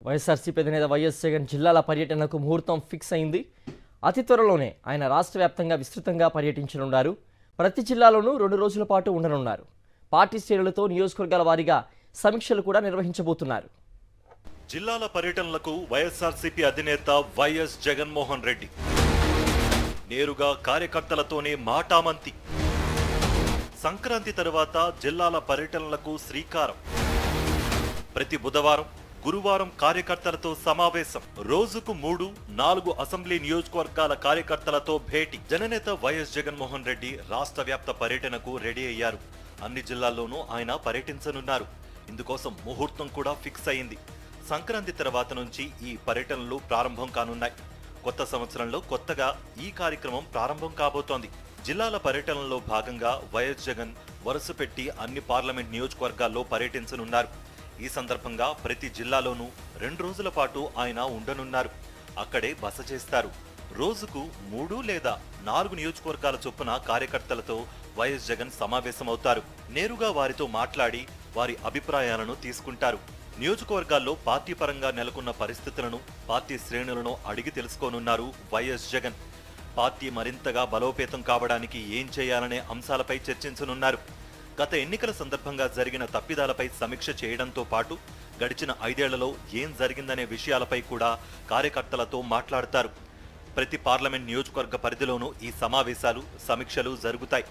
వైఎస్ఆర్సీపీ అధినేత వైఎస్ జగన్ జిల్లాల పర్యటనకు ముహూర్తం ఫిక్స్ అయింది. అతి త్వరలోనే ఆయన రాష్ట్ర వ్యాప్తంగా విస్తృతంగా పర్యటించనున్నారు. ప్రతి జిల్లాలోనూ 2 రోజుల పాటు ఉండనున్నారు. పార్టీ శ్రేణులతో నియోజకవర్గాల వారీగా సమీక్షలు కూడా నిర్వహించబోతున్నారు. జిల్లాల పర్యటనలకు వైఎస్ఆర్సీపీ అధినేత వైఎస్ జగన్మోహన్ రెడ్డి నేరుగా కార్యకర్తలతోనే మాటామంతి. సంక్రాంతి తర్వాత జిల్లాల పర్యటనలకు శ్రీకారం. ప్రతి బుధవారం, గురువారం కార్యకర్తలతో సమావేశం. రోజుకు 3-4 అసెంబ్లీ నియోజకవర్గాల కార్యకర్తలతో భేటీ. జననేత వైఎస్ జగన్మోహన్ రెడ్డి రాష్ట్ర వ్యాప్త పర్యటనకు రెడీ అయ్యారు. అన్ని జిల్లాల్లోనూ ఆయన పర్యటించనున్నారు. ఇందుకోసం ముహూర్తం కూడా ఫిక్స్ అయింది. సంక్రాంతి తర్వాత నుంచి ఈ పర్యటనలు ప్రారంభం కానున్నాయి. కొత్త సంవత్సరంలో కొత్తగా ఈ కార్యక్రమం ప్రారంభం కాబోతోంది. జిల్లాల పర్యటనలో భాగంగా వైఎస్ జగన్ వరుస పెట్టి అన్ని పార్లమెంట్ నియోజకవర్గాల్లో పర్యటించనున్నారు. ఈ సందర్భంగా ప్రతి జిల్లాలోనూ 2 రోజుల పాటు ఆయన ఉండనున్నారు. అక్కడే బస చేస్తారు. రోజుకు 3 లేదా 4 నియోజకవర్గాల చొప్పున కార్యకర్తలతో వైఎస్ జగన్ సమావేశమవుతారు. నేరుగా వారితో మాట్లాడి వారి అభిప్రాయాలను తీసుకుంటారు. నియోజకవర్గాల్లో పార్టీ పరంగా నెలకొన్న పరిస్థితులను, పార్టీ శ్రేణులను అడిగి తెలుసుకోనున్నారు వైఎస్ జగన్. పార్టీ మరింతగా బలోపేతం కావడానికి ఏం చేయాలనే అంశాలపై చర్చించనున్నారు. గత ఎన్నికల సందర్భంగా జరిగిన తప్పిదాలపై సమీక్ష చేయడంతో పాటు గడిచిన 5 ఏళ్లలో ఏం జరిగిందనే విషయాలపై కూడా కార్యకర్తలతో మాట్లాడతారు. ప్రతి పార్లమెంట్ నియోజకవర్గ పరిధిలోనూ ఈ సమావేశాలు, సమీక్షలు జరుగుతాయి.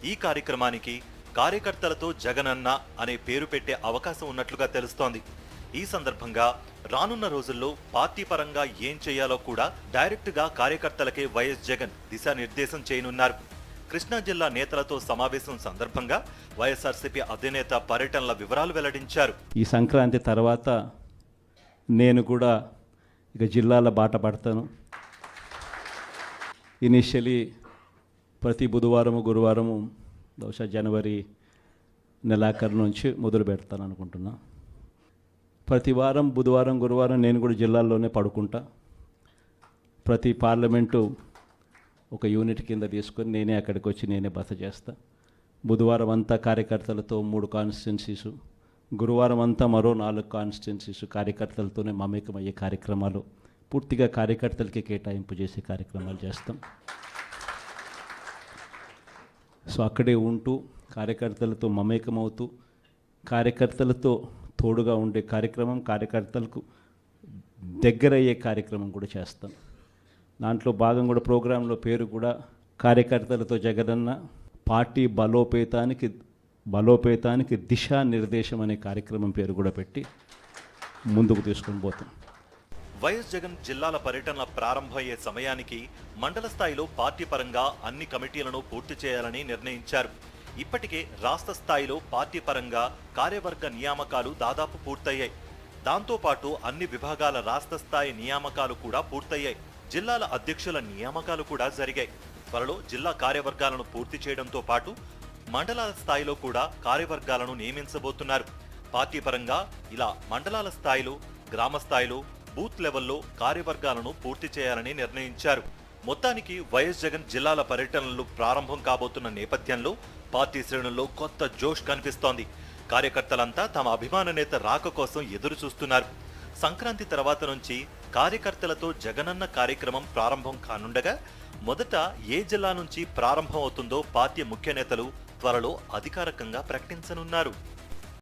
ఈ కార్యక్రమానికి కార్యకర్తలతో జగనన్న అనే పేరు పెట్టే అవకాశం ఉన్నట్లుగా తెలుస్తోంది. ఈ సందర్భంగా రానున్న రోజుల్లో పార్టీ పరంగా ఏం చేయాలో కూడా డైరెక్ట్ గా కార్యకర్తలకే వైఎస్ జగన్ దిశానిర్దేశం చేయనున్నారు. కృష్ణా జిల్లా నేతలతో సమావేశం సందర్భంగా వైఎస్ఆర్సీపీ అధినేత పర్యటనల వివరాలు వెల్లడించారు. ఈ సంక్రాంతి తర్వాత నేను కూడా ఇక జిల్లాల బాట పడతాను. ఇనిషియలీ ప్రతి బుధవారము, గురువారము, బహుశా జనవరి నెలాఖరు నుంచి మొదలు పెడతాను అనుకుంటున్నా. ప్రతి వారం బుధవారం, గురువారం నేను కూడా జిల్లాల్లోనే పడుకుంటా. ప్రతి పార్లమెంటు ఒక యూనిట్ కింద తీసుకొని నేనే అక్కడికి వచ్చి నేనే బస చేస్తా. బుధవారం అంతా కార్యకర్తలతో 3 కాన్స్టిట్యున్సీసు, గురువారం అంతా మరో 4 కాన్స్టిట్యున్సీసు కార్యకర్తలతోనే మమేకమయ్యే కార్యక్రమాలు, పూర్తిగా కార్యకర్తలకి కేటాయింపు చేసే కార్యక్రమాలు చేస్తాం. సో అక్కడే ఉంటూ కార్యకర్తలతో మమేకమవుతూ కార్యకర్తలతో తోడుగా ఉండే కార్యక్రమం, కార్యకర్తలకు దగ్గరయ్యే కార్యక్రమం కూడా చేస్తాం. దాంట్లో భాగం కూడా ప్రోగ్రాంలో పేరు కూడా కార్యకర్తలతో జగనన్న పార్టీ బలోపేతానికి దిశానిర్దేశం అనే కార్యక్రమం పేరు కూడా పెట్టి ముందుకు తీసుకొని పోతాం. వైఎస్ జగన్ జిల్లాల పర్యటనల ప్రారంభమయ్యే సమయానికి మండల స్థాయిలో పార్టీ పరంగా అన్ని కమిటీలను పూర్తి చేయాలని నిర్ణయించారు. ఇప్పటికే రాష్ట్ర స్థాయిలో పార్టీ పరంగా కార్యవర్గ నియామకాలు దాదాపు పూర్తయ్యాయి. దాంతోపాటు అన్ని విభాగాల రాష్ట్ర స్థాయి నియామకాలు కూడా పూర్తయ్యాయి. జిల్లాల అధ్యక్షుల నియామకాలు కూడా జరిగాయి. త్వరలో జిల్లా కార్యవర్గాలను పూర్తి చేయడంతో పాటు మండలాల స్థాయిలో కూడా కార్యవర్గాలను నియమించబోతున్నారు. పార్టీ పరంగా ఇలా మండలాల స్థాయిలో, గ్రామ స్థాయిలో, బూత్ లెవెల్లో కార్యవర్గాలను పూర్తి చేయాలని నిర్ణయించారు. మొత్తానికి వైఎస్ జగన్ జిల్లాల పర్యటనలు ప్రారంభం కాబోతున్న నేపథ్యంలో పార్టీ శ్రేణుల్లో కొత్త జోష్ కనిపిస్తోంది. కార్యకర్తలంతా తమ అభిమాన నేత రాక కోసం ఎదురు చూస్తున్నారు. సంక్రాంతి తర్వాత నుంచి కార్యకర్తలతో జగనన్న కార్యక్రమం ప్రారంభం కానుండగా మొదట ఏ జిల్లా నుంచి ప్రారంభం అవుతుందో పార్టీ ముఖ్య నేతలు త్వరలో అధికారికంగా ప్రకటించనున్నారు.